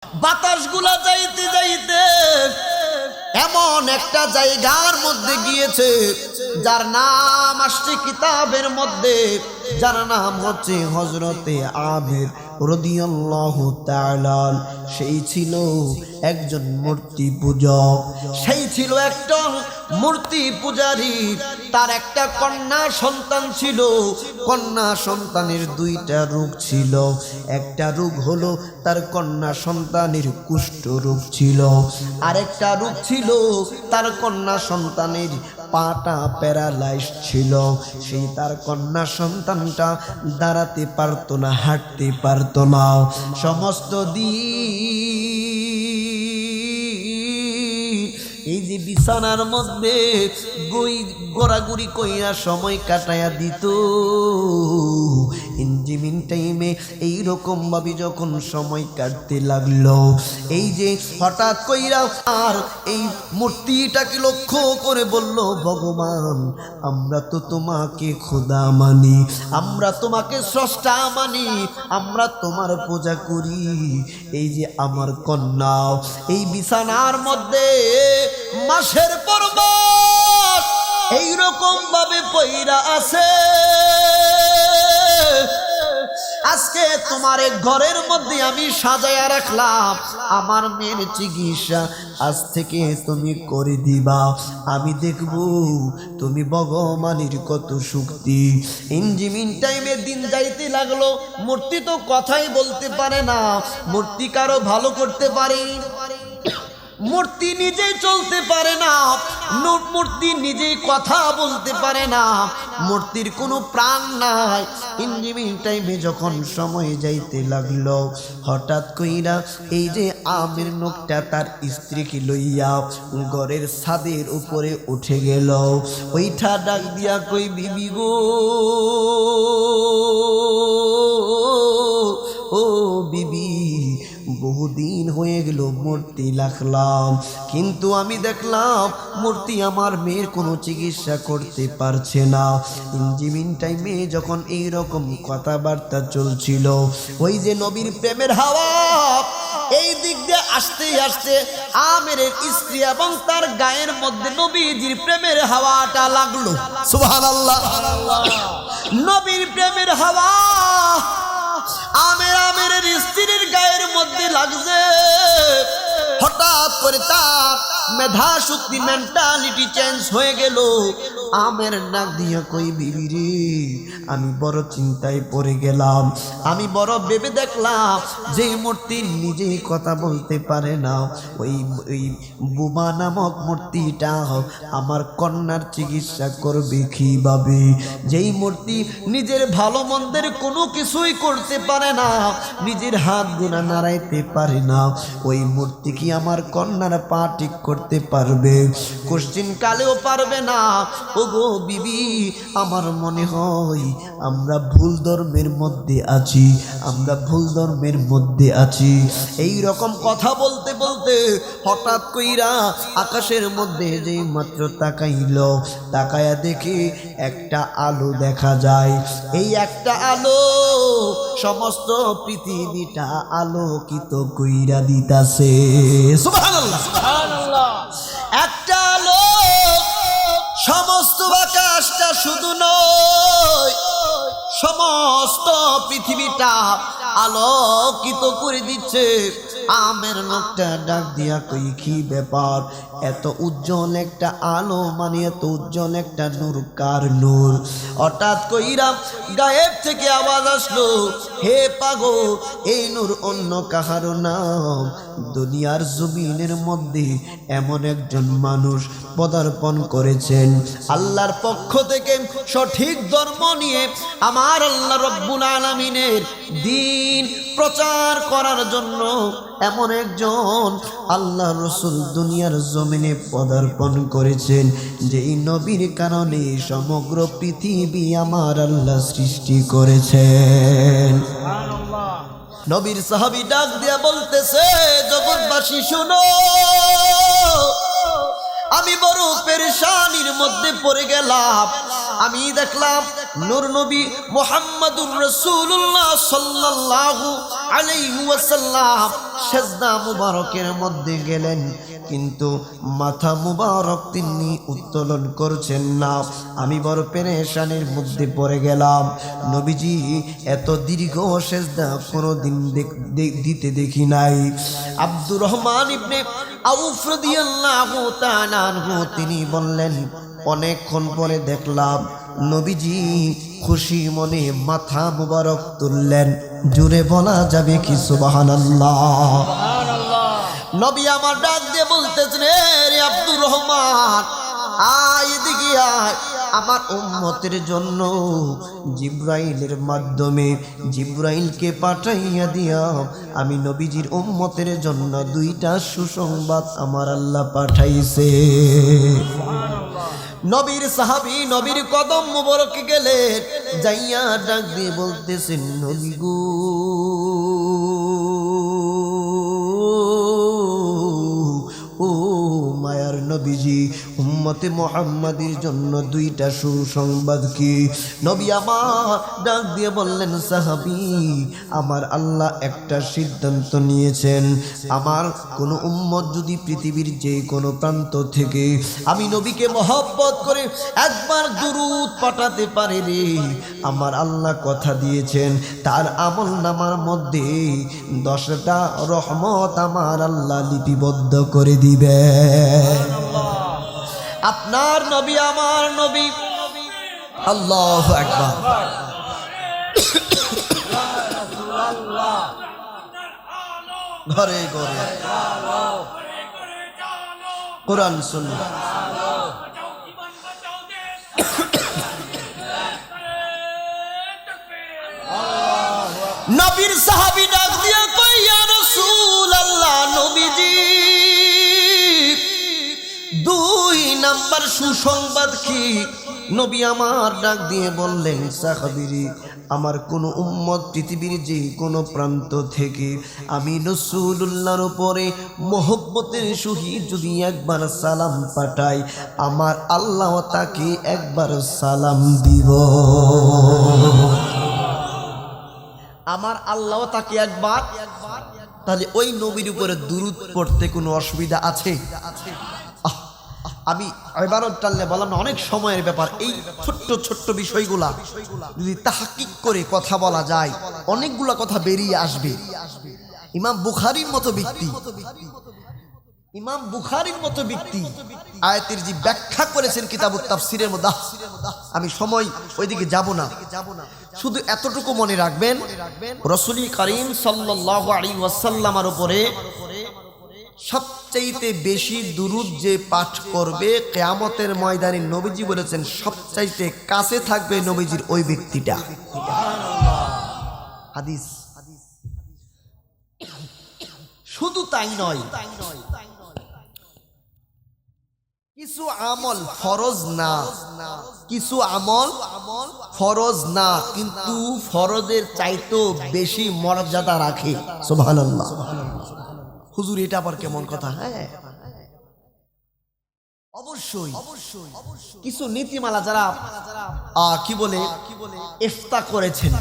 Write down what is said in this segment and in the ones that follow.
বাতাসগুলা যাইতে যাইতে এমন একটা জায়গার মধ্যে গিয়েছে যার নাম আসছে কিতাবের মধ্যে, যার নাম হচ্ছে হযরতে আমির রাদিয়াল্লাহু তাআলা। সেই ছিল একজন মূর্তি পূজক, সেই ছিল একজন মূর্তি পূজারী। তার একটা কন্যা সন্তান ছিল। কন্যা সন্তানের দুইটা রোগ ছিল। একটা রোগ হলো তার কন্যা সন্তানের কুষ্ঠ রোগ ছিল, আরেকটা রোগ ছিল তার কন্যা সন্তানের পাটা প্যারালাইজ ছিল। সেই তার কন্যা সন্তানটা দাঁড়াতে পারতো না, হাঁটতে পারতো না। সমস্ত দিন এই যে বিছানার মধ্যে গোড়াগুড়ি কইরা সময় কাটায়া দিত। ইনজিমিন টাইমে এইরকম ভাবে যখন সময় কাটতে লাগলো, এই যে হঠাৎ কইরা আর এই মূর্তিটাকে লক্ষ্য করে বলল, ভগবান আমরা তো তোমাকে খোদা মানি, আমরা তোমাকে স্রষ্টা মানি, আমরা তোমার পূজা করি। এই যে আমার কন্যা এই বিছানার মধ্যে মাসের পর মাস এইরকম ভাবে পইরা আছে, আজকে তোমার ঘরের মধ্যে আমি সাজায়া রাখলাম, আমার মেয়ের চিকিৎসা আজ থেকে তুমি করে দিবা, আমি দেখব তুমি ভগবানের কত শক্তি। ইনজিমিন টাইমে দিন যাইতে লাগলো। মূর্তি তো কথাই বলতে পারে না, মূর্তি কারো ভালো করতে পারে, মূর্তি নিজেই চলতে পারে না, মূর্তি নিজেই কথা বলতে পারে না, মূর্তির কোনো প্রাণ নাই। ইনজিমিন টাইমে যখন সময় যাইতে লাগলো, হঠাৎ কইরা এই যে আমির লোকটা তার স্ত্রীকে লইয়া ঘরের ছাদের উপরে উঠে গেল। ওইটা ডাক দিয়া কই, বিবি গো, ও বিবি, বহুদিন হয়ে গেল মূর্তি রাখলাম, কিন্তু আমি দেখলাম মূর্তি আমার মেয়ের কোনো চিকিৎসা করতে পারছে না। ইনজিমিন টাইমে যখন এইরকম কথাবার্তা চলছিল, ওই যে নবীর প্রেমের হাওয়া এই দিক দিয়ে আসতে আসতে আমেরের স্ত্রী এবং তার গায়ের মধ্যে নবীজির প্রেমের হাওয়াটা লাগলো। সুবহানাল্লাহ। নবীর প্রেমের হাওয়া আমেরের স্ত্রীর গায়ের মধ্যে লাগছে। হঠাৎ করে তার মেধা শক্তি মেন্টালিটি চেঞ্জ হয়ে গেল। আমের ডাক দিয়া কই, বিবি রে, আমি বড় চিন্তায় পড়ে গেলাম, আমি বড় ভেবে দেখলাম যে মূর্তি নিজেই কথা বলতে পারে না, ওই বুবা নামক মূর্তিটা আমার কন্যার চিকিৎসা করবে কিভাবে? যেই মূর্তি নিজের ভালো মন্দের কোনো কিছুই করতে পারে না, নিজের হাত গোনা নাড়াইতে পারে না, ওই মূর্তি কি আমার কন্যার পা ঠিক করতে পারবে? কোশ্চিন কালেও পারবে না। ওগো বিবি, আমার মনে হয় আমরা ভুল ধর্মের মধ্যে আছি, আমরা ভুল ধর্মের মধ্যে আছি। এই রকম কথা বলতে বলতে হঠাৎ কইরা আকাশের মধ্যে যেই মাত্র তাকাইল, তাকায়া দেখে একটা আলো দেখা যায়। এই একটা আলো সমস্ত পৃথিবীটা আলোকিত কইরা দিতাছে। সুবহানাল্লাহ, সুবহানাল্লাহ। একটা আলো সমস্ত আকাশটা শুধু নয়, সমস্ত পৃথিবীটা আলোকিত করে দিচ্ছে। আমের লোকটা ডাক দিয়া কই, কি ব্যাপার? এত উজ্জ্বল একটা আলো, মানে এত উজ্জ্বল একটা নূর, কার নূর? হঠাৎ কইরা গায়েব থেকে আওয়াজ আসলো, হে পাগল, এই নূর অন্য কাহারও নাম। দুনিয়ার জমিনের মধ্যে এমন একজন মানুষ পদার্পণ করেছেন আল্লাহর পক্ষ থেকে, সঠিক ধর্ম নিয়ে আমার আল্লাহ রব্বুল আলামিনের দ্বীন প্রচার করার জন্য এমন একজন আল্লাহ রসুল দুনিয়ার জমিনে পদার্পণ করেছেন, যেই নবীর কারণে সমগ্র পৃথিবী আমার আল্লাহ সৃষ্টি করেছেন। নবীর সাহাবী ডাক দিয়া বলতেছে, জগৎবাসী শুনো, আমি বড় পেরেশানির মধ্যে পড়ে গেলাম। আমি দেখলাম নূর নবী মুহাম্মাদুর রাসূলুল্লাহ সাল্লাল্লাহু আলাইহি ওয়াসাল্লাম সিজদা মুবারকের মধ্যে গেলেন, কিন্তু মাথা মুবারক তিনি উত্তোলন করছেন না। আমি বড় পেরেশানির মধ্যে পড়ে গেলাম। নবীজি এত দীর্ঘ সিজদা কোনোদিন দিতে দেখি নাই। আব্দুর রহমান ইবনে আউফ রাদিয়াল্লাহু তাআলা আনহু তিনি বললেন, অনেকক্ষণ পরে দেখলাম নবীজি খুশি মনে মাথা মুবারক তুললেন। জুড়ে বলা যাবে কি সুবহানাল্লাহ। নবী আমার ডাক দিয়ে বলতেছেন, রে আব্দুর রহমান, আয় এদিকে আয়, আমার উম্মতের জন্য জিব্রাইলের মাধ্যমে জিব্রাইলকে পাঠাইয়া দিয়া আমি নবীজির উম্মতের জন্য দুইটা সুসংবাদ আমার আল্লাহ পাঠাইছে। নবীর সাহাবী নবীর কদম মুবারকে গেলেন, যাইয়া ডাক দিয়ে বলতেছেন, নবী গো, ও মায়ার নবীজি, উম্মতে মুহাম্মাদের জন্য দুইটা সুসংবাদ কি? নবী আমার ডাক দিয়ে বললেন, সাহাবী, আমার আল্লাহ একটা সিদ্ধান্ত নিয়েছেন, আমার কোনো উম্মত যদি পৃথিবীর যে কোনো প্রান্ত থেকে আমি নবীকে মহব্বত করে একবার দুরূদ পাঠাতে পারে রে, আমার আল্লাহ কথা দিয়েছেন তার আমলনামার মধ্যে 10টা রহমত আমার আল্লাহ লিপিবদ্ধ করে দিবে। আপনার নবী আমার নবী, আল্লাহু আকবার। ঘরে ঘরে কোরআন সুন্নাহ। নবীর সাহাবী ডাক দিয়া কই, ইয়া রাসূলুল্লাহ, নবীজি 2 নাম্বার সুসংবাদ কি? নবী আমার ডাক দিয়ে বললেন, সাহাবীরি, আমার কোন উম্মত পৃথিবীর যে কোনো প্রান্ত থেকে আমি রাসূলুল্লাহর উপরে মহব্বতের সহিত যদি একবার সালাম পাঠাই, আমার আল্লাহ তাকে একবার সালাম দিব। আমার আল্লাহ তাকে একবার, তাহলে ওই নবীর উপরে দুরূদ পড়তে কোনো অসুবিধা আছে? আমি ইবারত টানলে বললাম অনেক সময়ের ব্যাপার। এই ছোট্ট ছোট্ট বিষয়গুলা যদি তাহকিক করে কথা বলা যায়, অনেকগুলা কথা বেরিয়ে আসবে। ইমাম বুখারীর মতো ব্যক্তি আয়াতের যে ব্যাখ্যা করেছেন কিতাবুত তাফসীরের মধ্যে, আমি সময় ওইদিকে যাব না, শুধু এতটুকু মনে রাখবেন, রাসূল করিম সাল্লাল্লাহু আলাইহি ওয়াসাল্লামের উপরে সবচাইতে বেশি দুরূদ যে পাঠ করবে কিয়ামতের ময়দানে নবীজি বলেছেন সবচাইতে কাছে থাকবে নবীজির ওই ব্যক্তিটা। হাদিস। শুধু তাই নয়, কিছু আমল ফরজ না, কিছু আমল ফরজ না, কিন্তু ফরজের চাইতেও বেশি মর্যাদা রাখে। সুবহানাল্লাহ। হুজুর এটা আবার কেমন কথা? হ্যাঁ, অবশ্যই কিছু নীতিমালা যারা কি বলে ইফতা করেছেন,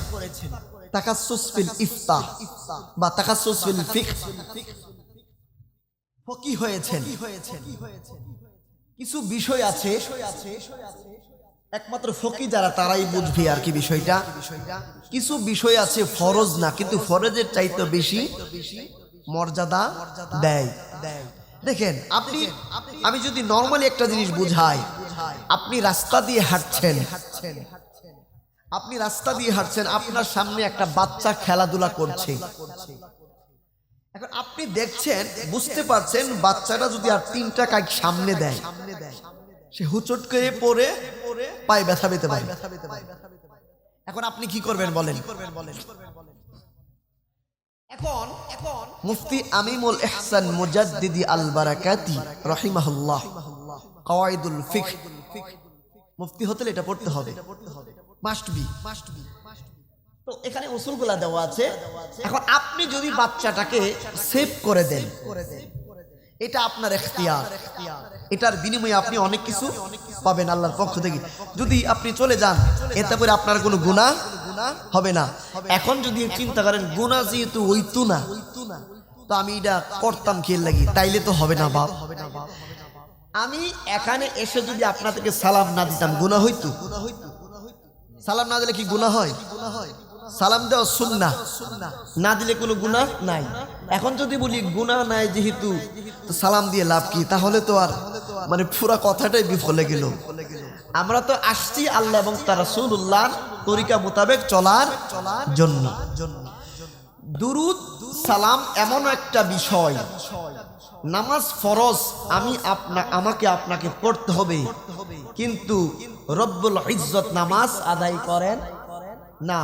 তাকাসসুস ফিল ইফতা বা তাকাসসুস ফিল ফিকহ, ফকিহ হয়েছেন, কিছু বিষয় আছে একমাত্র ফকিহ যারা তারাই বুঝবে আর কি বিষয়টা। কিছু বিষয় আছে ফরজ না, কিন্তু ফরজের চাইতে বেশি মর্যাদা দেয়। দেখেন, আমি যদি নরমালি একটা জিনিস বুঝাই, আপনি রাস্তা দিয়ে হাঁটছেন, আপনার সামনে একটা বাচ্চা খেলাধুলা করছে। এখন আপনি দেখছেন, বুঝতে পারছেন বাচ্চাটা যদি আর 3টা কাজ সামনে দেয়, সে হুচট করে পড়ে পায়ে ব্যথা পেতে পারে। এখন আপনি কি করবেন বলেন? এখন মুফতি আমিমুল ইহসান মুজাদ্দিদি আল বারাকাতি রাহিমাহুল্লাহ, কাওয়াইদুল ফিকহ, মুফতি হতে এটা পড়তে হবে, মাস্ট বি। তো এখানে উসুলগুলা দেওয়া আছে। এখন আপনি যদি বাচ্চাটাকে সেভ করে দেন, এটা আপনার ইখতিয়ার, এটার বিনিময়ে আপনি অনেক কিছু পাবেন আল্লাহর পক্ষ থেকে। যদি আপনি চলে যান এতে করে আপনার কোনো গুনাহ হবে না। এখন যদি চিন্তা করেন গুনাহ যেহেতু হইতো না, তো আমি এটা করতাম কি লাগি, তাইলে তো হবে না বাপ। আমি এখানে এসে যদি আপনাদেরকে সালাম না দিতাম গুনাহ হইতো? সালাম না দিলে কি গুনাহ হয়? সালাম দেওয়া সুন্নাহ, না দিলে কোনো গুনাহ নাই। এখন যদি বলি গুনাহ নাই যেহেতু, তো সালাম দিয়ে লাভ কি? তাহলে তো আর মানে পুরা কথাটাই বিফলে গেল। আমরা তো আসছি আল্লাহ এবং তার রাসূলুল্লাহর তরিকা মোতাবেক চলার জন্য। দুরুদ সালাম এমন একটা বিষয়, নামাজ ফরজ, আমাকে আপনাকে পড়তে হবে, কিন্তু রব্বুল ইজ্জত নামাজ আদায় করেন না।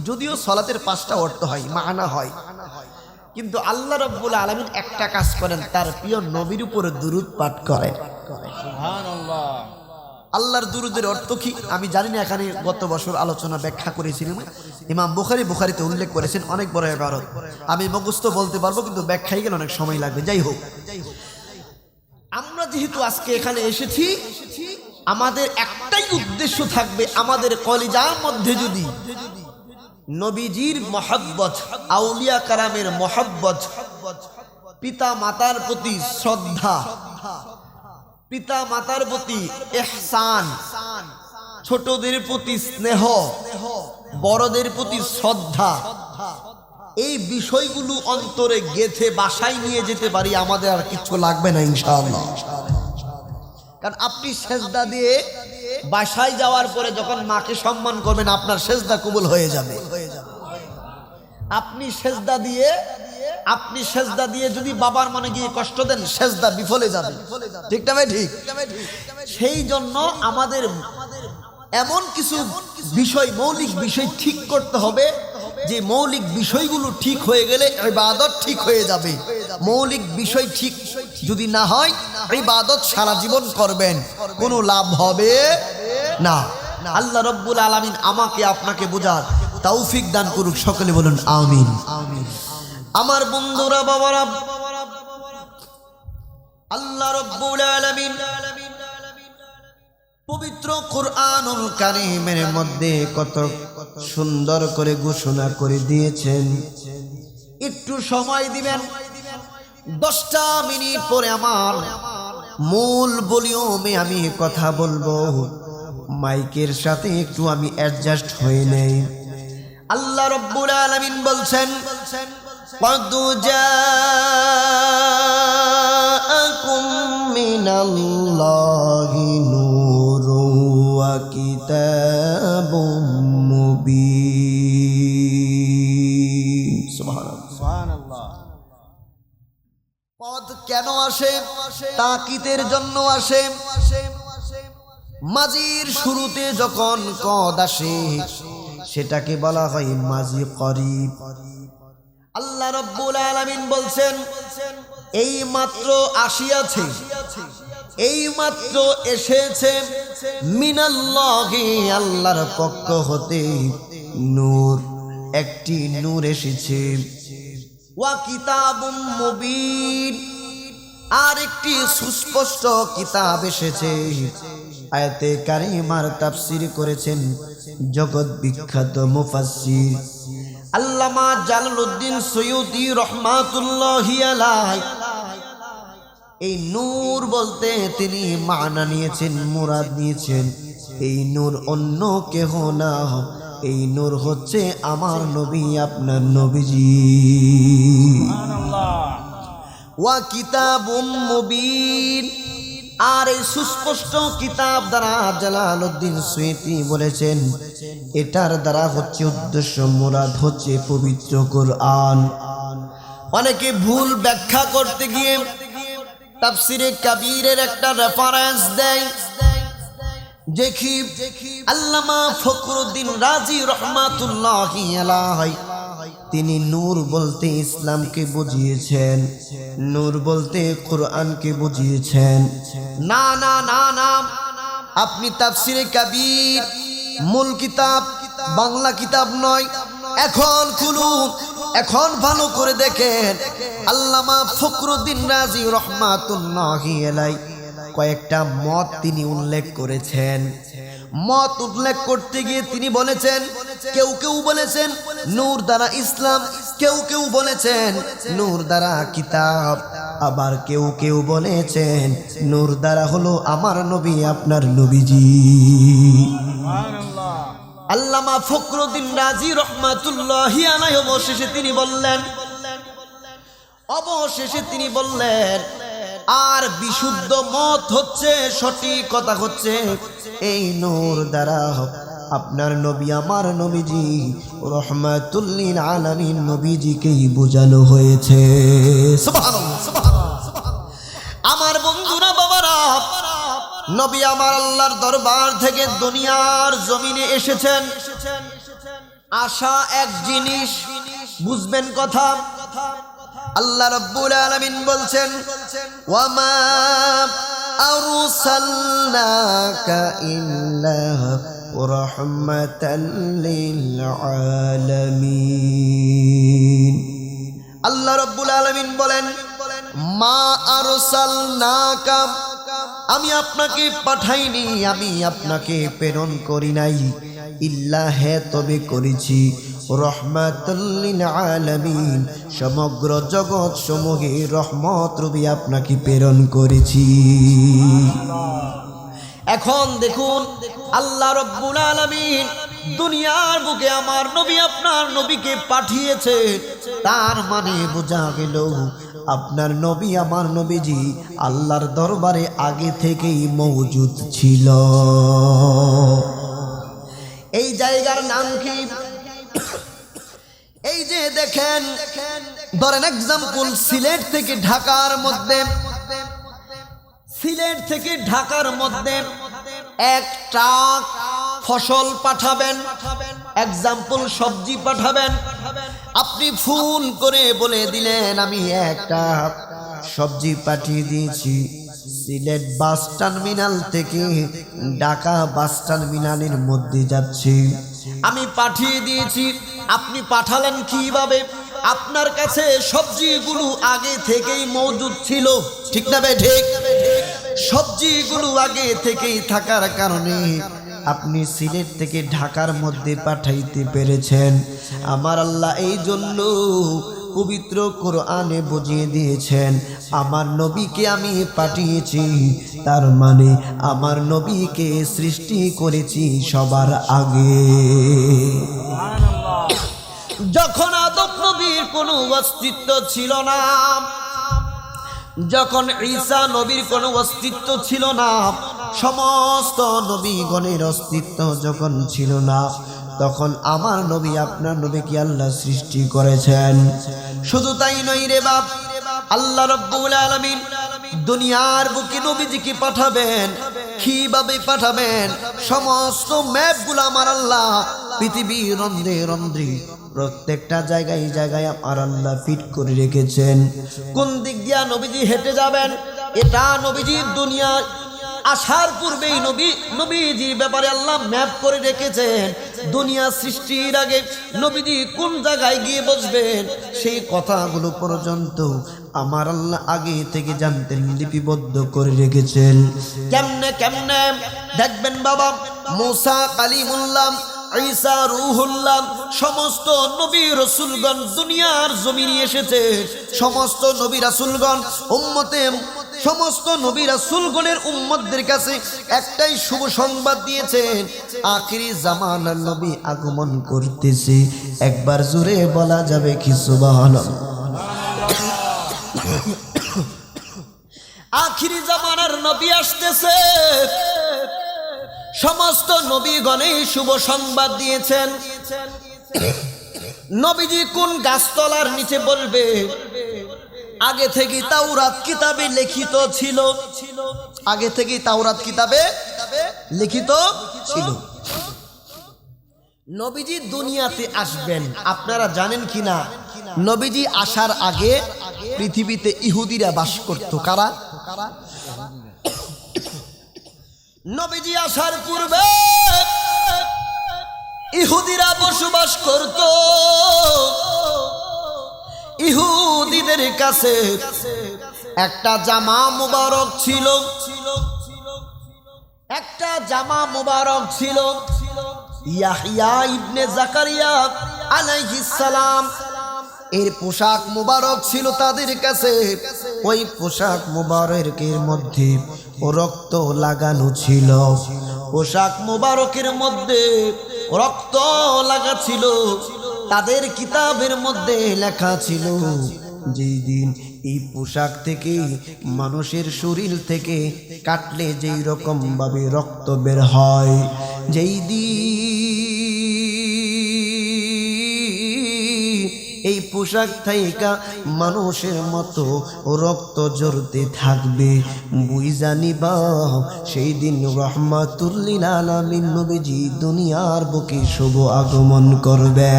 যদিও সালাতের 5টা অর্থ হয়, মানা হয়, কিন্তু আল্লাহ রব্বুল আলামিন একটা কাজ করেন, তার প্রিয় নবীর উপরে দুরুদ পাঠ করেন। সুবহানাল্লাহ। আল্লাহর দুরুদের অর্থ কি আমি জানি না, এখানে গত বছর আলোচনা ব্যাখ্যা করেছিলাম। ইমাম বুখারীতে উল্লেখ করেছেন, অনেক বড় ইবারত, আমি মুখস্থ বলতে পারবো কিন্তু ব্যাখ্যাই গেলে অনেক সময় লাগবে। যাই হোক, আমরা যেহেতু আজকে এখানে এসেছি, আমাদের একটাই উদ্দেশ্য থাকবে, আমাদের কলিজার মধ্যে যদি নবীজির মহব্বত, আউলিয়া কারামের মহব্বত, পিতা মাতার প্রতি শ্রদ্ধা, পিতা মাতার প্রতি ইহসান, ছোটদের প্রতি স্নেহ, বড়দের প্রতি শ্রদ্ধা, এই বিষয়গুলো অন্তরে গেঁথে বাসায় নিয়ে যেতে পারি, আমাদের আর কিছু লাগবে না ইনশাআল্লাহ। কারণ আপনি সেজদা দিয়ে বাসায় যাওয়ার পরে যখন মাকে সম্মান করবেন, আপনার সেজদা কবুল হয়ে যাবে। আপনি সেজদা দিয়ে যদি বাবার মনে গিয়ে কষ্ট দেন, সেজদা বিফলে যাবে। ঠিক না ভাই? ঠিক। সেই জন্য আমাদের এমন কিছু বিষয়, মৌলিক বিষয় ঠিক করতে হবে, যে মৌলিক বিষয়গুলো ঠিক হয়ে গেলে ইবাদত ঠিক হয়ে যাবে। মৌলিক বিষয় ঠিক যদি না হয়, ইবাদত সারা জীবন করবেন, কোনো লাভ হবে না। আল্লাহ রব্বুল আলামিন আমাকে আপনাকে বোঝার তৌফিক দান করুক, সকলে বলুন আমিন। আমার বন্ধুরা, বাবারা, আল্লাহ রব্বুল আলামিন পবিত্র কুরআনুল কারীমের মধ্যে কত সুন্দর করে ঘোষণা করে দিয়েছেন। একটু সময় দিবেন, 10টা মিনিট পরে আমার মূল ভলিউমে আমি কথা বলবো, মাইকের সাথে একটু আমি অ্যাডজাস্ট হয়ে নেই। আল্লাহ রব্বুল আলামিন বলছেন, قد جاءكم من الله نور وكتاب مبين। সুবহানাল্লাহ। পদ কেন আসে? তাকিদের জন্য আসে। মাজির শুরুতে যখন কদ আসে, সেটাকে বলা হয় মাজি করিব। আল্লাহ রব্বুল আলামিন বলছেন, এই মাত্র আসিয়াছে, এই মাত্র এসেছে, মিনাল্লাহি, আল্লাহর পক্ষ হতে, নূর, একটি নূর এসেছে, ওয়া কিতাবুম মুবিন, আর একটি সুস্পষ্ট কিতাব এসেছে। আয়াতে কারিমার তাফসীর করেছেন জগৎ বিখ্যাত মুফাসসির আল্লামা জালালউদ্দিন সৈয়দী রহমাতুল্লাহি আলাইহি। এই নূর বলতে তিনি মানা নিয়েছেন, মুরাদ নিয়েছেন, এই নূর অন্য কেহ না, এই নূর হচ্ছে আমার নবী, আপনার নবীজি। সুবহানাল্লাহ। ওয়া কিতাবুম মুবিন, আর এই সুস্পষ্ট কিতাব দ্বারা জালালউদ্দিন সৈয়দী বলেছেন, এটার দ্বারা হচ্ছে উদ্দেশ্য, মুরাদ হচ্ছে পবিত্র কুরআন। অনেকে ভুল ব্যাখ্যা করতে গিয়ে তাফসিরে কাবীরের একটা রেফারেন্স দেয়। দেখি আল্লামা ফখরুদ্দিন রাজি রহমাতুল্লাহি আলাইহি, তিনি নূর বলতে ইসলামকে বুঝিয়েছেন, নূর বলতে কুরআনকে বুঝিয়েছেন। না না না না, আপনি তাফসিরে কাবীর মূল কিতাব, বাংলা কিতাব নয়, এখন খুলুন এখন ভালো করে দেখেন, আল্লামা ফখরুদ্দীন রাজি রহমাতুল্লাহি আলাইহি কয়েকটা মত তিনি উল্লেখ করেছেন। মত উল্লেখ করতে গিয়ে তিনি বলেছেন, কেউ কেউ বলেছেন নূর দ্বারা ইসলাম, কেউ কেউ বলেছেন নূর দ্বারা কিতাব, আবার কেউ কেউ বলেছেন নূর দ্বারা হলো আমার নবী, আপনার নবীজি। আল্লামা ফখরুদ্দীন রাজি রহমাতুল্লাহি আলাইহি অবশেষে তিনি বললেন আর বিশুদ্ধ মত হচ্ছে, সঠিক কথা হচ্ছে এই নূর দ্বারা আপনার নবী আমার নবীজি রহমাতুল লিল আলামিন নবীজিকেই বোঝানো হয়েছে। সুবহানাল্লাহ, সুবহানাল্লাহ। আমার বন্ধুরা, বাবারা, নবী আমার আল্লাহর দরবার থেকে দুনিয়ার জমিনে এসেছেন। আশা এক জিনিস, বুঝবেন কথা। আল্লাহ রাব্বুল আলামিন বলছেন, ওয়ামা আরসালনাকা ইল্লা রাহমাতাল লিল আলামিন। আল্লাহ রাব্বুল আলামিন বলেন, মা আরসালনাকা, আমি আপনাকে পাঠাইনি, আমি আপনাকে প্রেরণ করি নাই, ইল্লা হে তবে করেছি রহমাতুল লিল আলামিন, সমগ্র জগৎ সমূহে রহমত রূপে আপনাকে প্রেরণ করেছি। এখন দেখুন, আল্লাহ রাব্বুল আলামিন দুনিয়ার বুকে আমার নবী আপনার নবীকে পাঠিয়েছে, তার মানে বোঝা গেল আপনার নবী আমার নবীজি আল্লাহর দরবারে আগে থেকেই মওজুদ ছিল। এই জায়গার নাম কি? এই যে দেখেন, ধরেন এক্সাম্পল, সিলেট থেকে ঢাকার মধ্যে এক ট্রাক ফসল পাঠাবেন, এক্সাম্পল সবজি পাঠাবেন। আপনি ফোন করে বলে দিলেন আমি একটা সবজি পাঠিয়ে দিয়েছি সিলেট বাস টার্মিনাল থেকে ঢাকা বাস টার্মিনালের মধ্যে যাচ্ছি, আমি পাঠিয়ে দিয়েছি। আপনি পাঠালেন কিভাবে? আপনার কাছে সবজিগুলো আগে থেকেই মজুদ ছিল, ঠিক না বে ঠিক? সবজিগুলো আগে থেকেই থাকার কারণে আপনি সিলেট থেকে ঢাকার মধ্যে পাঠাইতে পেরেছেন। আমার আল্লাহ এই জন্য পবিত্র কোরআনে বুঝিয়ে দিয়েছেন, আমার নবীকে আমি পাঠিয়েছি, তার মানে আমার নবীকে সৃষ্টি করেছি সবার আগে। যখন আদম নবীর কোনো অস্তিত্ব ছিল না, যখন ঈসা নবীর কোনো অস্তিত্ব ছিল না, সমস্ত নবীগণের অস্তিত্ব যখন ছিল না, তখন আমার নবী আপনার নবীকে আল্লাহ সৃষ্টি করেছেন। শুধু তাই নয় রে বাপ, আল্লাহ রাব্বুল আলামিন দুনিয়ার বুকে নবীজিকে পাঠাবেন, কিভাবে পাঠাবেন? সমস্ত ম্যাপগুলো আমার আল্লাহ পৃথিবীর রন্ধ্রে রন্ধ্রে প্রত্যেকটা জায়গায় জায়গায় আমার আল্লাহ ফিট করে রেখেছেন। কোন দিক দিয়া নবীজি হেঁটে যাবেন, এটা নবীজি দুনিয়া আসার পূর্বেই নবীজির ব্যাপারে আল্লাহ ম্যাপ করে রেখেছেন। দুনিয়া সৃষ্টির আগে নবীজি কোন জায়গায় গিয়ে বসবেন সেই কথাগুলো পর্যন্ত আমার আল্লাহ আগে থেকে জানতেন, লিপিবদ্ধ করে রেখেছেন। কেমনে কেমনে দেখবেন বাবা, মুসা কালিমুল্লাহ, ঈসা রূহুল্লাহ, সমস্ত নবী রাসূলগণ দুনিয়ার জমিনে এসেছে। সমস্ত নবী রাসূলগণ উম্মতে, সমস্ত নবী রাসূলগণের উম্মতদের কাছে একটাই শুভ সংবাদ দিয়েছেন, আখিরি জামানার নবী আগমন করতেছে। একবার জোরে বলা যাবে কি সুবহানাল্লাহ? আখিরি জামানার নবী আসতেছে। সমস্ত নবীগণেই শুভ সংবাদ দিয়েছেন। নবীজি কোন গাছতলার নিচে বলবে? আগে থেকে তাওরাত কিতাবে লিখিত ছিল, আগে থেকে তাওরাত কিতাবে লিখিত ছিল। নবীজি দুনিয়াতে আসবেন, আপনারা জানেন কিনা নবীজি আসার আগে পৃথিবীতে ইহুদিরা বাস করত। কারা? নবীজি আসার পূর্বে ইহুদিরা বসবাস করত। ইহুদিদের কাছে একটা জামা মুবারক ছিল, একটা জামা মুবারক ছিল। ইয়াহইয়া ইবনে জাকারিয়া আলাইহিস সালাম এর পোশাক মুবারক ছিল তাদের কাছে। ওই পোশাক মুবারকের মধ্যে রক্ত লাগানো ছিল, পোশাক মুবারকের মধ্যে রক্ত লাগা ছিল। তাদের কিতাবের মধ্যে লেখা ছিল, যেই দিন এই পোশাক থেকে মানুষের শরীর থেকে কাটলে যেই রকম ভাবে রক্ত বের হয়, যেই দিন এই পোশাক থেকে মানুষের মতো রক্ত ঝরতে থাকবে, বুঝা নিবা সেই দিন রহমাতুল্লিল আলামিন নবীজি দুনিয়ার বুকে শুভ আগমন করবে।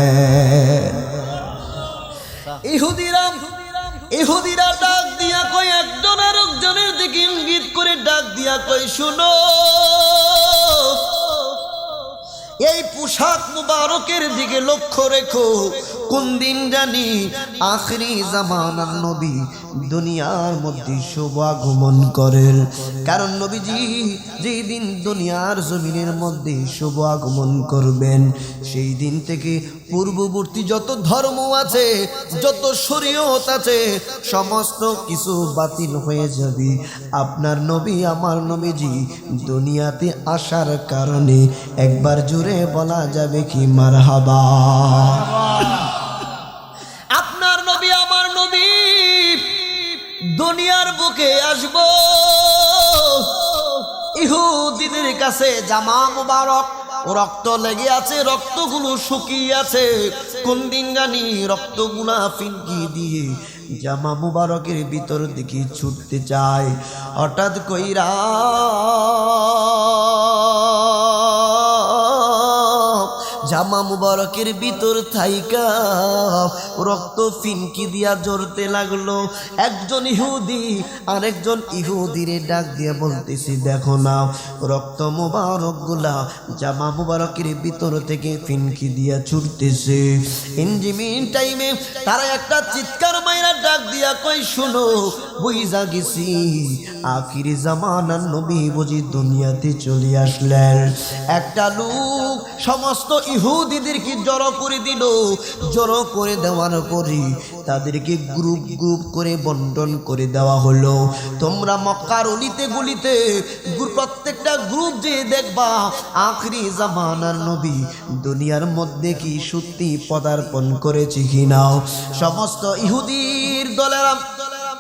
ইহুদিরা ডাক দিয়া কই, একজন আর একজনের দিকে ইঙ্গিত করে ডাক দিয়া কই, শুনো এই পোশাক মুবারকের দিকে লক্ষ্য রেখো। কোন দিন জানি আখরি জামানার নবী দুনিয়ার মধ্যে শুভ আগমন করেন। কারণ নবীজি যেই দিন দুনিয়ার জমিনের মধ্যে শুভ আগমন করবেন, সেই দিন থেকে পূর্ববর্তী যত ধর্ম আছে, যত শরীয়ত আছে, সমস্ত কিছু বাতিল হয়ে যাবে। আপনার নবী আমার নবীজি দুনিয়াতে আসার কারণে একবার জোরে বলা যাবে কি মারহাবা। আপনার নবী আমার নবী দুনিয়ার বুকে আসবো। ইহুদিদের কাছে জামা মুবারক রক্ত লেগে আছে, রক্তগুলো শুকিয়ে আছে। কোন দিন জানি রক্তগুলা ফিনকি দিয়ে জামা মুবারকের ভিতর দিকে ছুটতে চায়। হঠাৎ কইরা জামা মুবারকের ভিতর থাইকা রক্ত ফিনকি দিয়া ঝরতে লাগলো। একজন ইহুদি আরেকজন ইহুদিরে ডাক দিয়ে বলতেছি, দেখো না রক্ত মুবারক গুলা জামা মুবারকের ভিতর থেকে ফিনকি দিয়া ছুটতেছে। ইনজিমিন টাইমে তারা একটা চিৎকার মাইরা ডাক দিয়া কই, শুনো বুঝা গেছি আখিরি জামানার নবী বুঝি দুনিয়াতে চলে আসলেন। একটা লোক সমস্ত ইহুদিদেরকে জড়ো করে দিল। জড়ো করে দেওয়ার পরে তাদেরকে গ্রুপ গ্রুপ করে বন্টন করে দেওয়া হলো। তোমরা মক্কার অলিতে গলিতে প্রত্যেকটা গ্রুপ যে দেখবা আখরি জামানার নবী দুনিয়ার মধ্যে কি সত্যি পদার্পণ করেছে কিনা। সমস্ত ইহুদির দলেরা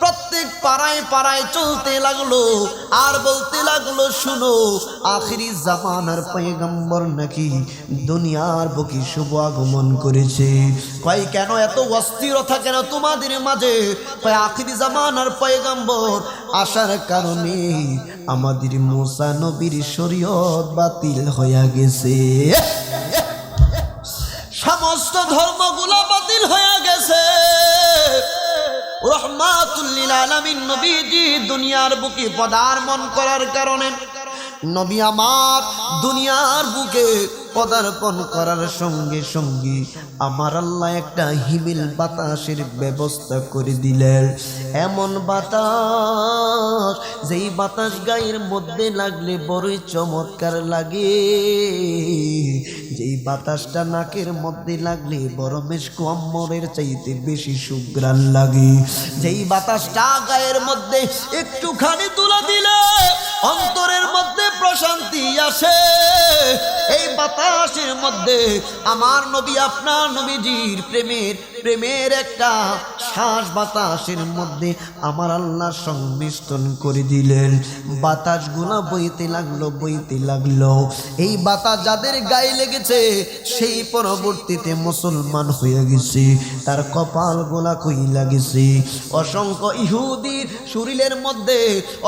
প্রত্যেক পাড়ায় পাড়ায় চলতে লাগলো আর বলতে লাগলো, শুনো আখিরি জামানার পয়গম্বর নাকি দুনিয়ার বুকে শুভ আগমন করেছে। কয় কেন এত অস্থিরতা কেন তোমাদের মাঝে? কয় আখিরি জামানার পয়গম্বর আসার কারণে আমাদের মুসা নবীর শরীয়ত বাতিল হয়ে গেছে, সমস্ত ধর্মগুলো বাতিল হয়ে গেছে। রহমাতুল্লিল আলামিন নবীজি দুনিয়ার বুকে পদার্পণ করার কারণে নবী আমার দুনিয়ার বুকে পদার্পণ করার সঙ্গে সঙ্গে আমার আল্লাহ একটা হিমেল বাতাসের ব্যবস্থা করে দিলেন। এমন বাতাস যেই বাতাস গায়ের মধ্যে লাগলে বড়ই চমৎকার লাগে, যেই বাতাসটা নাকের মধ্যে লাগলে বড় মেশকু আম্মরের চাইতে বেশি সুঘ্রাণ লাগে, যেই বাতাসটা গায়ের মধ্যে একটুখানি তুলে দিলে অন্তরের মধ্যে প্রশান্তি আসে। এই বাতাসের মধ্যে আমার নবী আপনার নবীজির প্রেমের একটা শ্বাস বাতাসের মধ্যে আমার আল্লাহ সংমিশ্রণ করে দিলেন। বাতাসগুলো বইতে লাগলো বইতে লাগলো। এই বাতাস যাদের গায়ে লেগেছে সেই পরবর্তীতে মুসলমান হয়ে গেছে, তার কপাল গোলা কইলা গেছে। অসংখ্য ইহুদির শরীরের মধ্যে,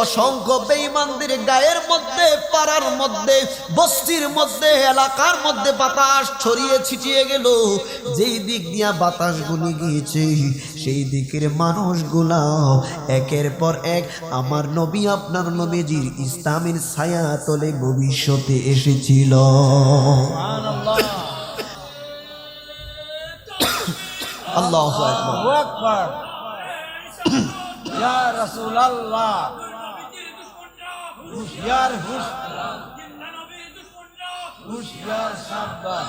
অসংখ্য বেঈমানদের গায়ের মধ্যে, পাড়ার মধ্যে, বস্তির মধ্যে, এলাকার মধ্যে বাতাস ছড়িয়ে ছিটিয়ে গেল। যেই দিক দিয়া বাতাসগুলি গিয়েছে সেই দিকের মানুষগুলা একের পর এক আমার নবী আপনার নবীজির ইসলামের ছায়া তলে ভবিষ্যতে এসেছিল। আল্লাহু আকবার। আল্লাহু আকবার। ইয়া রাসূলুল্লাহ হুশিয়ার হুশিয়ার সাবধান।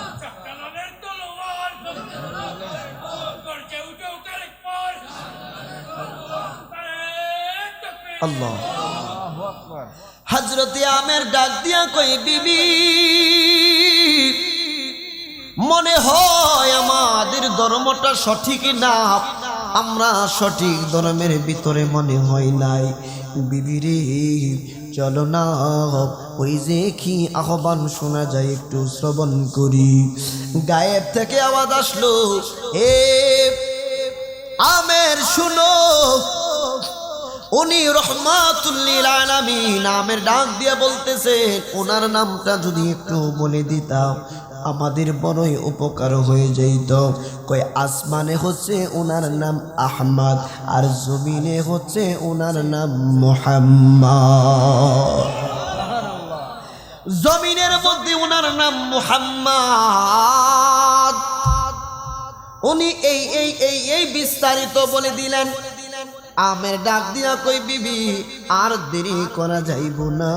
আল্লাহ। আল্লাহু আকবার। হযরতে আমের ডাক দিয়া কই বিবি, মনে হয় আমাদের ধর্মটা সঠিক না, আমরা সঠিক ধর্মের ভিতরে মনে হয় নাই। বিবি রে চলো না, ওই যে কি আহ্বান শোনা যায় একটু শ্রবণ করি। গায়েব থেকে আওয়াজ আসলো, হে আমের শুনো, উনি রহমাতুল লিল আলামিন। আমের ডাক দিয়ে বলতেছেন ওনার নামটা যদি একটু বলে দিতাম আমাদের বড়ই উপকার হয়ে যেত। কই আসমানে হচ্ছে ওনার নাম আহমদ, আর জমিনে হচ্ছে ওনার নাম মুহাম্মদ। জমিনের মধ্যে ওনার নাম মুহাম্মদ। উনি এই এই এই এই বিস্তারিত বলে দিলেন। আমের ডাক দিয়া কই বিবি আর দেরি করা যাইব না,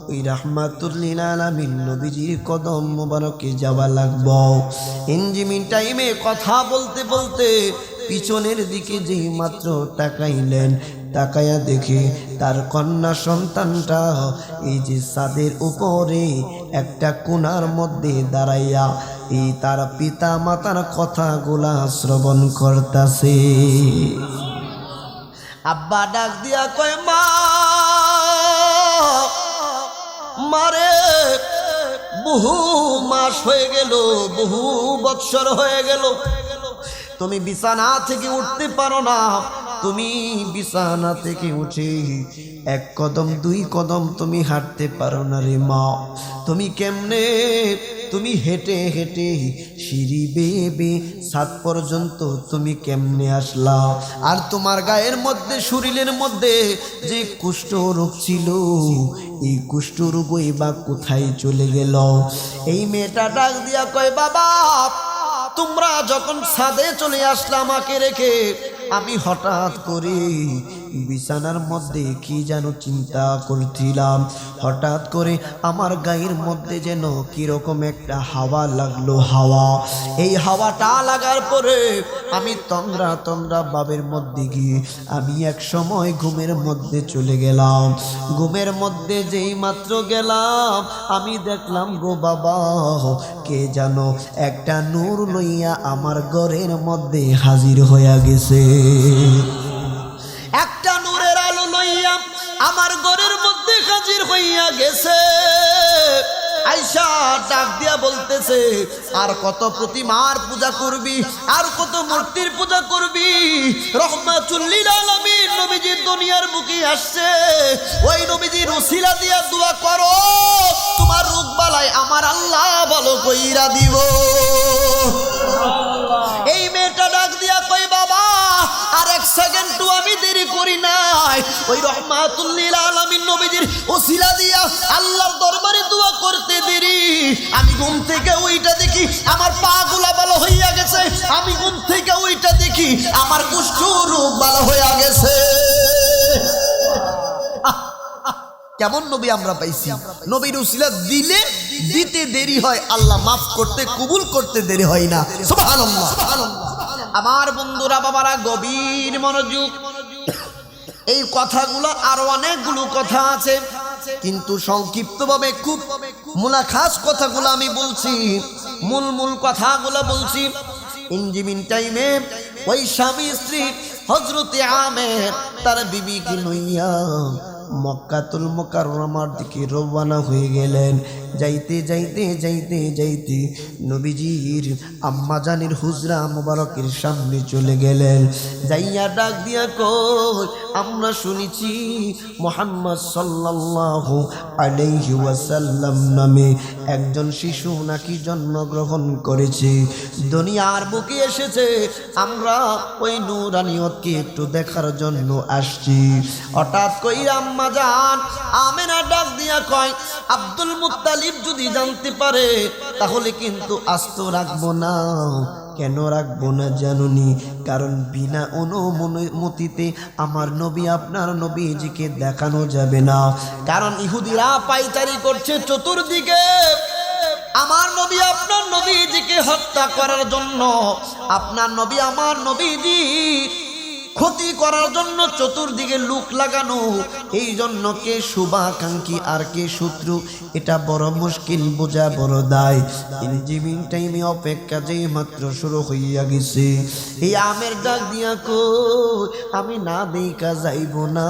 ওই রাহমাতুল লিল আলামিন নবীজির কদম মোবারকে যাওয়া লাগবো। ইঞ্জিমিন টাইমে কথা বলতে বলতে পিছনের দিকে যেই মাত্র তাকাইলেন, তাকায়া দেখে তার কন্যা সন্তানটা এই যে ছাদের উপরে একটা কোণার মধ্যে দাঁড়াইয়া এই তার পিতা মাতার কথাগুলা শ্রবণ করতাছে। আব্বা ডাক দিয়া কয় মা, মারে বহু মাস হয়ে গেল, বহু বৎসর হয়ে গেল, তুমি বিছানা থেকে উঠতে পারো না। তুমি বিছানা থেকে উঠে এক কদম দুই কদম তুমি হাঁটতে পারো না রে মা। তুমি কেমনে, তুমি হেঁটে হেঁটে সিঁড়ি বেয়ে বেয়ে ছাদ পর্যন্ত তুমি কেমনে আসলা? আর তোমার গায়ের মধ্যে শরীরের মধ্যে যে কুষ্ঠ রোগ ছিল, এই কুষ্ঠ রোগই বা কোথায় চলে গেল? এই মেয়েটা ডাক দিয়া কয় বাবা, তোমরা যখন ছাদে চলে আসলা আমাকে রেখে, আমি হঠাৎ করে বিছানার মধ্যে কি যেন চিন্তা করছিলাম। হঠাৎ করে আমার গায়ের মধ্যে যেন কিরকম একটা হাওয়া লাগলো। হাওয়া, এই হাওয়াটা লাগার পরে আমি তন্দ্রা তন্দ্রা ভাবের মধ্যে গিয়ে আমি এক সময় ঘুমের মধ্যে চলে গেলাম। ঘুমের মধ্যে যেই মাত্র গেলাম আমি দেখলাম গো বাবা, কে জানো একটা নূর লইয়া আমার ঘরের মধ্যে হাজির হইয়া গেছে। একটা নূরের আলো লইয়া আমার ঘরের মধ্যে হাজির হইয়া গেছে। আয়েশা ডাক দিয়া বলতেছে, আর কত প্রতিমার পূজা করবি, আর কত মূর্তির পূজা করবি? রহমাতুল লিল আলামিন নবীজি দুনিয়ার বুকে আসছে, ওই নবীজির উসিলা দিয়া দোয়া করো, তোমার রোগ বালাই আমার আল্লাহ ভালো কইরা দিব। এই মেয়েটা ডাক দিয়া কই বাবা, আর এক সেকেন্ডও আমি দেরি করি নাই, ওই রহমাতুল লিল আলামিন নবীজির উসিলা দিয়া আল্লাহর দরবারে দোয়া করতে দেরি। আমি ঘুম থেকে ওইটা দেখি আমার পা গুলা ভালো হইয়া গেছে, আমি ঘুম থেকে ওইটা দেখি আমার কুষ্ঠ রোগ ভালো হইয়া গেছে। কেমন নবী আমরা পাইছি! নবীর উসিলা দিলে দিতে দেরি হয়, আল্লাহ মাফ করতে কবুল করতে দেরি হয় না। সুবহানাল্লাহ। আমার বন্ধুরা বাবারা গভীর মনোযোগ, এই কথাগুলো আরো অনেকগুলো কথা আছে, কিন্তু সংক্ষিপ্তভাবে খুব মুলাখাস কথাগুলো আমি বলছি, মূল মূল কথাগুলো বলছি। ইঞ্জিমিন টাইমে ওই স্বামী স্ত্রী হযরতে আমের তার বিবিকে লইয়া মক্কাতুল মুকাররমার দিকে রওনা হয়ে গেলেন। যাইতে যাইতে যাইতে যাইতে নবীজির আম্মা জানের হুজরা মুবারকের সামনে চলে গেলেন। যাইয়া ডাক দিয়া কই, আমরা শুনেছি মুহাম্মদ সাল্লাল্লাহু আলাইহি ওয়াসাল্লাম নামে একজন শিশু নাকি জন্মগ্রহণ করেছে, দুনিয়ার বুকে এসেছে, আমরা ওই নূরানিয়তকে একটু দেখার জন্য আসছি। হঠাৎ কইরা আম্মা জান আমেনা ডাক দিয়া কয়, আব্দুল মুত্তালিব যদি জানতে পারে তাহলে কিন্তু আস্ত রাখবো না, কেন রাখবো না জানুনি? কারণ বিনা অনুমতিতে আমার নবী আপনার নবীজিকে দেখানো যাবে না। কারণ ইহুদিরা পাইচারি করছে চতুর্দিকে আমার নবী আপনার নবীজিকে হত্যা করার জন্য, আপনার নবী আমার নবীজি ক্ষতি করার জন্য চতুর্দিকে লোক লাগানো। এই জন্য কে শুভাকাঙ্ক্ষী আর কে শত্রু এটা বড় মুশকিল বোঝা, বড় দায়। ইনজিমিং টাইমে অপেক্ষা যে মাত্র শুরু হইয়া গেছে। এই আমের ডাক দিয়া কই আমি না দেখা যাইব না।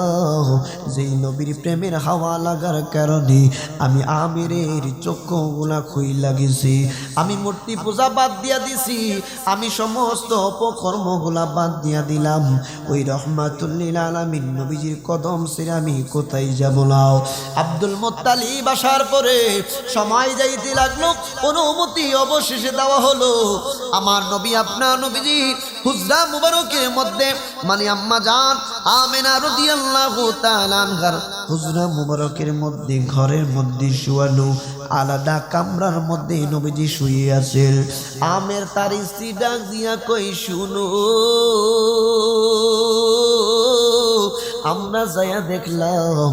যেই নবীর প্রেমের হাওয়া লাগার কারণে আমি আমেরের চক্ষুগুলা খুইলা গেছি। আমি মূর্তি পূজা বাদ দিয়া দিছি, আমি সমস্ত অপকর্মগুলা বাদ দিয়া দিলাম। ওই রহমাতুল্লিল আলামিন নবীজির কদম ছেড়ে আমি কোথায় যাব না। আব্দুল মুত্তালিব আসার পরে সময় যাইতে লাগলো, অনুমতি অবশেষে দেওয়া হলো। আমার নবী আপনার নবীজি হুজরা মুবারকের মধ্যে মানে আম্মা জান আমেনা রাদিয়াল্লাহু তাআলা আনহার হুজরা মুবারকের মধ্যে ঘরের মধ্যে শুয়ানো, আলাদা কামরার মধ্যে নবীজি শুয়ে আছেন। আমের তার স্ত্রী ডাক দিয়া কই শুনো, আমরা যায়া দেখলাম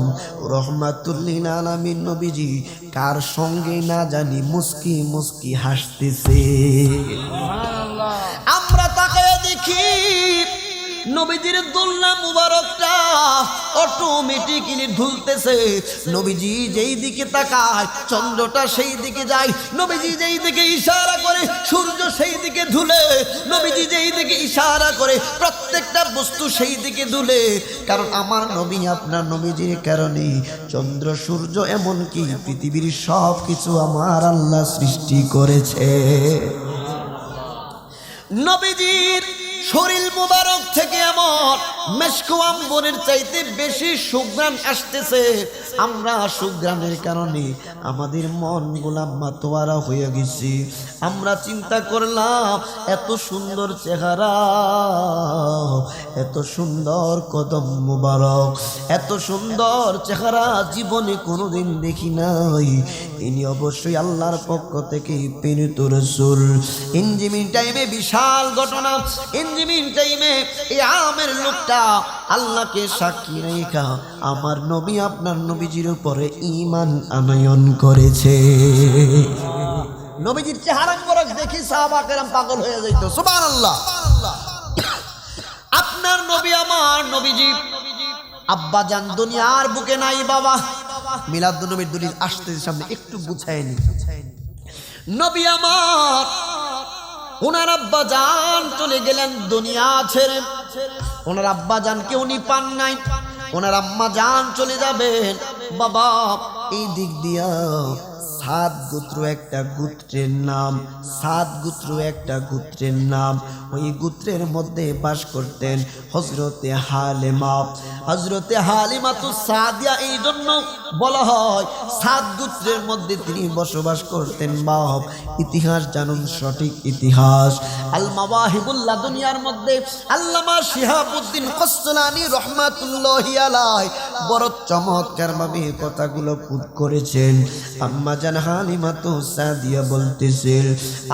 রহমাতুল্লিল আলামিন নবীজি কার সঙ্গে না জানি মুস্কি মুস্কি হাসতেছে। আমরা তাকায়া দেখি নবীজির দোলনা মুবারকটা অটোমেটিক্যালি ঢুলতেছে। নবীজি যেই দিকে তাকায় চন্দ্রটা সেই দিকে যায়, নবীজি যেই দিকে ইশারা করে সূর্য সেই দিকে ঝুলে, নবীজি যেই দিকে ইশারা করে প্রত্যেকটা বস্তু সেই দিকে ঝুলে। কারণ আমার নবী আপনার নবীজির কারণে চন্দ্র সূর্য এমনকি পৃথিবীর সব কিছু আমার আল্লাহ সৃষ্টি করেছে। নবীজির শরীর মুবারক থেকে এমন মেশকু আম্বরের চাইতে বেশি সুঘ্রাণ আসতেছে। আমরা সুঘ্রাণের কারণে আমাদের মনগুলা মাতোয়ারা হয়ে গেছি। আমরা চিন্তা করলাম এত সুন্দর চেহারা, এত সুন্দর কদম মুবারক, এত সুন্দর চেহারা জীবনে কোনোদিন দেখি নাই। ইনি অবশ্যই আল্লাহর পক্ষ থেকে প্রেরিত রাসূল। ইনজিমিন টাইমে বিশাল ঘটনা। ইনজিমিন টাইমে এই আমের লোকটা আল্লাহকে সাক্ষী রেখা আমার নবী আপনার নবীজির উপরে ঈমান আনয়ন করেছে। নবীজির চেহারা মোবারক দেখি সাহাবা কেরাম পাগল হয়ে যাইতো। সুবহানাল্লাহ। আপনার নবী আমার নবীজি আব্বা জান দুনিয়ার বুকে নাই বাবা। মিলাদুন নবীর দলিল আসতে সামনে একটু বুঝায় নি। নবী আমার ওনার আব্বা জান চলে গেলেন দুনিয়া ছেড়ে। ওনার আব্বা জানকে উনি পান নাই, ওনার আম্মা জান চলে যাবেন। বাবা এই দিক দিয়া সাত গোত্র একটা গোত্রের নাম, সাত গোত্র একটা গোত্রের নাম। ওই গোত্রের মধ্যে বাস করতেন হযরতে হালিমা। হযরতে হালিমা তো সাদিয়া, এই জন্য বলা হয় সাত গোত্রের মধ্যে তিনি বসবাস করতেন। বাপ ইতিহাস জানুন, সঠিক ইতিহাস। আল মাওয়াহিবুল্লাহ দুনিয়ার মধ্যে আল্লামা শিহাবুদ্দিন কসলানী রহমাতুল্লাহি আলাইহি বড় চমৎকার ভাবে কথাগুলো পুট করেছেন। আম্মা জান হালিমা তো সাদিয়া বলতেছেন,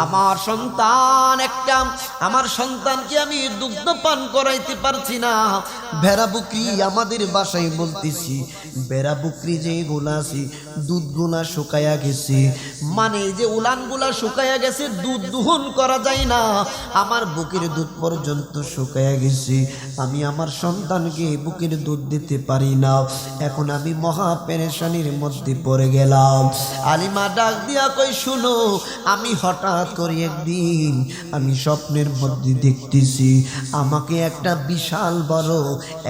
আমার সন্তান একটা, আমার সন্তানকে আমি দুগ্ধ পান করাইতে পারছি না। ভেড়া বুকরি আমাদের বাসায় বলতেছি, ভেড়া বুকরি যে গুলা আছে দুধগুলা শুকায়া গেছে, মানে যে উলানগুলা শুকায়া গেছে, দুধ দহন করা যায় না। আমার বুকের দুধ পর্যন্ত শুকায়া গেছে, আমি আমার সন্তানকে বুকের দুধ দিতে পারি না। এখন আমি মহা পেরেশানির মধ্যে পড়ে গেলাম। আলিমা ডাক দিয়া কই শুনো, আমি হঠাৎ করে একদিন আমি স্বপ্নের মধ্যে দেখতেছি আমাকে একটা বিশাল বড়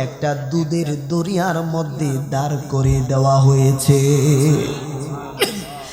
একটা দুধের দরিয়ার মধ্যে দাঁড় করে দেওয়া হয়েছে।